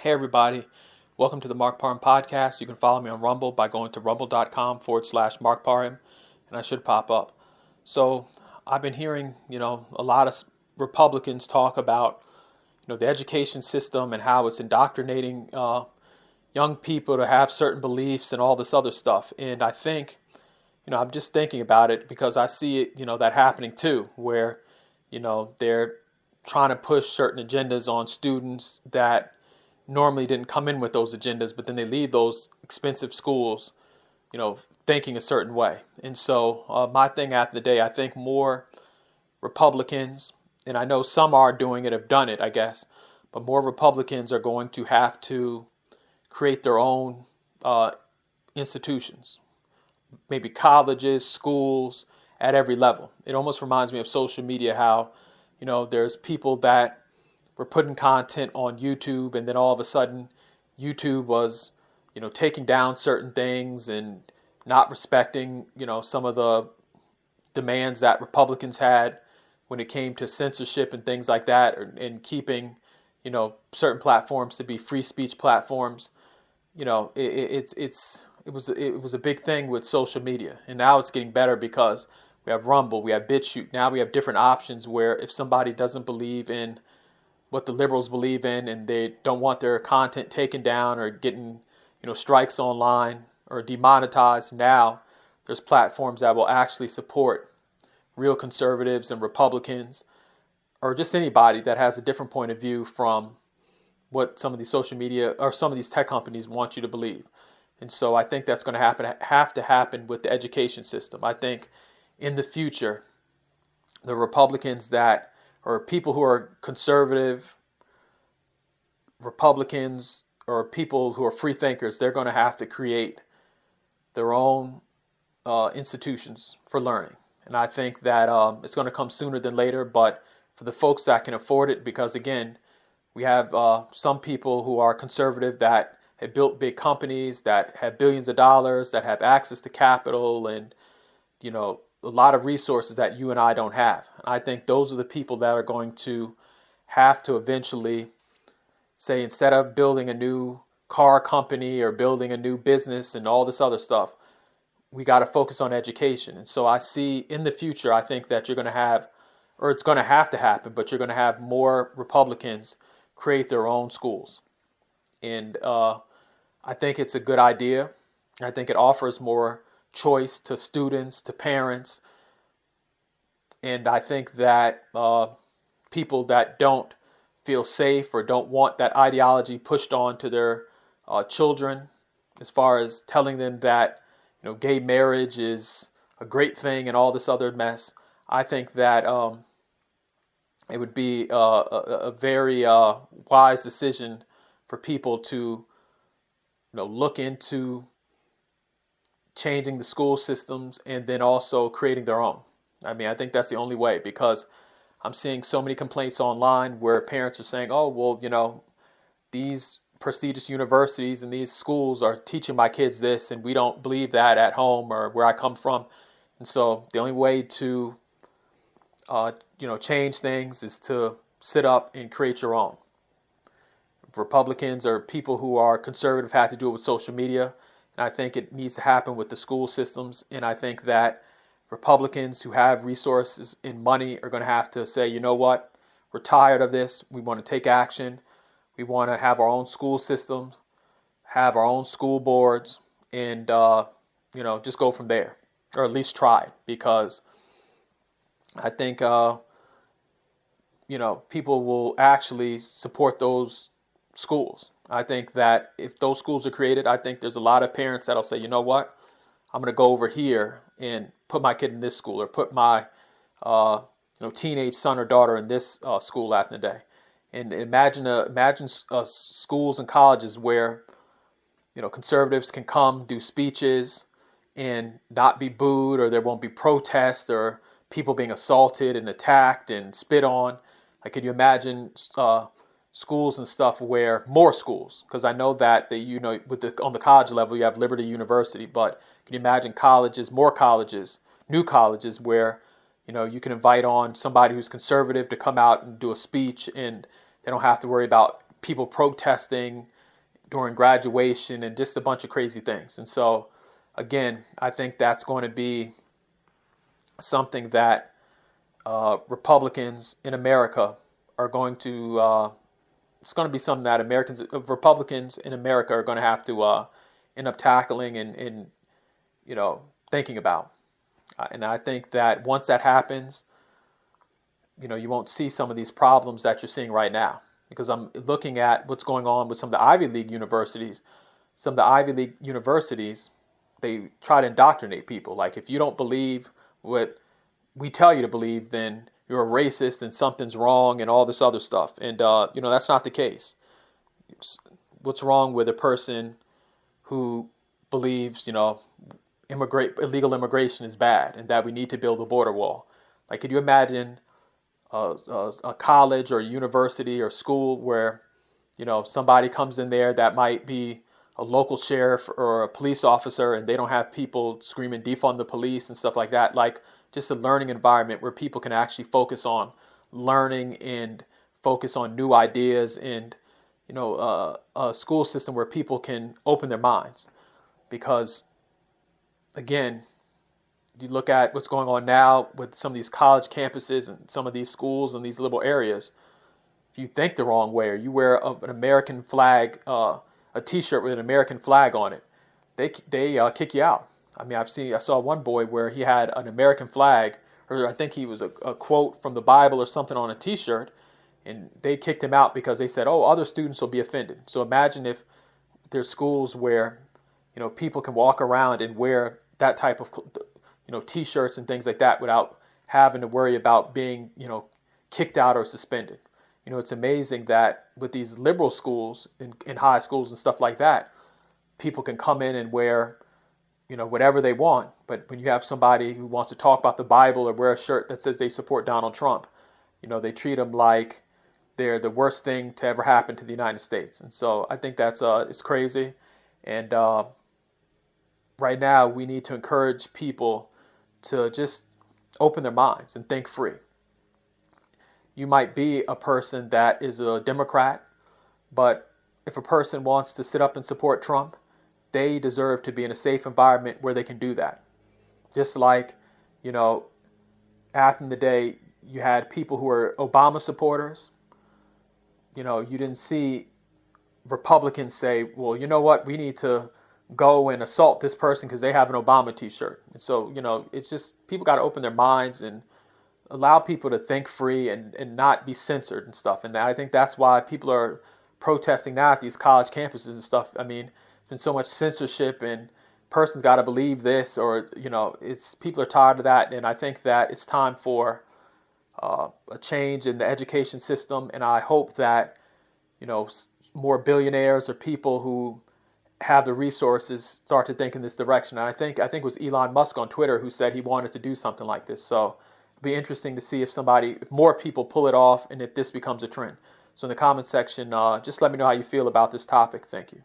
Hey, everybody. Welcome to the Mark Parham Podcast. You can follow me on Rumble by going to rumble.com/Mark Parham, and I should pop up. So, I've been hearing, a lot of Republicans talk about, the education system and how it's indoctrinating young people to have certain beliefs and all this other stuff. And I think, I'm just thinking about it because I see it, that happening too, where, they're trying to push certain agendas on students that normally didn't come in with those agendas, but then they leave those expensive schools, thinking a certain way. And so my thing at the day, I think more Republicans, and I know some are doing it, have done it, I guess, but more Republicans are going to have to create their own institutions, maybe colleges, schools, at every level. It almost reminds me of social media, how, there's people that were putting content on YouTube, and then all of a sudden YouTube was, taking down certain things and not respecting, some of the demands that Republicans had when it came to censorship and things like that, and keeping, certain platforms to be free speech platforms. It was a big thing with social media, and now it's getting better because we have Rumble, we have BitChute. Now we have different options where if somebody doesn't believe in what the liberals believe in and they don't want their content taken down or getting, strikes online or demonetized, now there's platforms that will actually support real conservatives and Republicans, or just anybody that has a different point of view from what some of these social media or some of these tech companies want you to believe. And so I think that's going to have to happen with the education system. I think in the future, the Republicans that, or people who are conservative Republicans, or people who are free thinkers, they're going to have to create their own institutions for learning. And I think that it's going to come sooner than later, but for the folks that can afford it, because again, we have some people who are conservative that have built big companies, that have billions of dollars, that have access to capital and, a lot of resources that you and I don't have. And I think those are the people that are going to have to eventually say, instead of building a new car company or building a new business and all this other stuff, we got to focus on education. And so I see in the future, I think that you're going to have, or it's going to have to happen, but you're going to have more Republicans create their own schools. And I think it's a good idea. I think it offers more choice to students, to parents. And I think that people that don't feel safe or don't want that ideology pushed on to their children, as far as telling them that, gay marriage is a great thing and all this other mess, I think that it would be a very wise decision for people to, look into changing the school systems and then also creating their own. I mean, I think that's the only way, because I'm seeing so many complaints online where parents are saying, oh, well, these prestigious universities and these schools are teaching my kids this, and we don't believe that at home or where I come from. And so the only way to, change things is to sit up and create your own. Republicans or people who are conservative have to do it with social media. And I think it needs to happen with the school systems. And I think that Republicans who have resources and money are going to have to say, you know what, we're tired of this. We want to take action. We want to have our own school systems, have our own school boards, and, just go from there, or at least try, because I think, people will actually support those schools. I think that if those schools are created, I think there's a lot of parents that'll say, you know what, I'm going to go over here and put my kid in this school, or put my teenage son or daughter in this school at the day. And imagine schools and colleges where conservatives can come do speeches and not be booed, or there won't be protests or people being assaulted and attacked and spit on. Like, can you imagine schools and stuff where more schools? Because I know that on the college level you have Liberty University, but can you imagine colleges, more colleges, new colleges where you can invite on somebody who's conservative to come out and do a speech, and they don't have to worry about people protesting during graduation and just a bunch of crazy things. And so, again, I think that's going to be something that Republicans in America are going to. It's going to be something that Republicans in America are going to have to end up tackling and thinking about. And I think that once that happens, you won't see some of these problems that you're seeing right now. Because I'm looking at what's going on with some of the Ivy League universities. Some of the Ivy League universities, they try to indoctrinate people. Like, if you don't believe what we tell you to believe, then you're a racist and something's wrong and all this other stuff. And, that's not the case. What's wrong with a person who believes, illegal immigration is bad and that we need to build a border wall? Like, could you imagine a college or a university or school where, somebody comes in there that might be a local sheriff or a police officer, and they don't have people screaming defund the police and stuff like that? Like, just a learning environment where people can actually focus on learning and focus on new ideas, and a school system where people can open their minds. Because, again, you look at what's going on now with some of these college campuses and some of these schools and these liberal areas. If you think the wrong way, or you wear an American flag, a T-shirt with an American flag on it, they kick you out. I mean, I saw one boy where he had an American flag, or I think he was a quote from the Bible or something on a T-shirt, and they kicked him out because they said, "Oh, other students will be offended." So imagine if there's schools where people can walk around and wear that type of T-shirts and things like that without having to worry about being kicked out or suspended. It's amazing that with these liberal schools in high schools and stuff like that, people can come in and wear whatever they want. But when you have somebody who wants to talk about the Bible or wear a shirt that says they support Donald Trump, they treat them like they're the worst thing to ever happen to the United States. And so I think that's it's crazy. And right now we need to encourage people to just open their minds and think free. You might be a person that is a Democrat, but if a person wants to sit up and support Trump, they deserve to be in a safe environment where they can do that. Just like, back in the day, you had people who were Obama supporters. You didn't see Republicans say, well, you know what, we need to go and assault this person because they have an Obama T-shirt. And so, it's just people got to open their minds and allow people to think free and not be censored and stuff. And I think that's why people are protesting now at these college campuses and stuff. I mean, there's been so much censorship, and person's got to believe this, or it's people are tired of that. And I think that it's time for a change in the education system. And I hope that more billionaires or people who have the resources start to think in this direction. And I think it was Elon Musk on Twitter who said he wanted to do something like this. So it'll be interesting to see if more people pull it off, and if this becomes a trend. So in the comment section, just let me know how you feel about this topic. Thank you.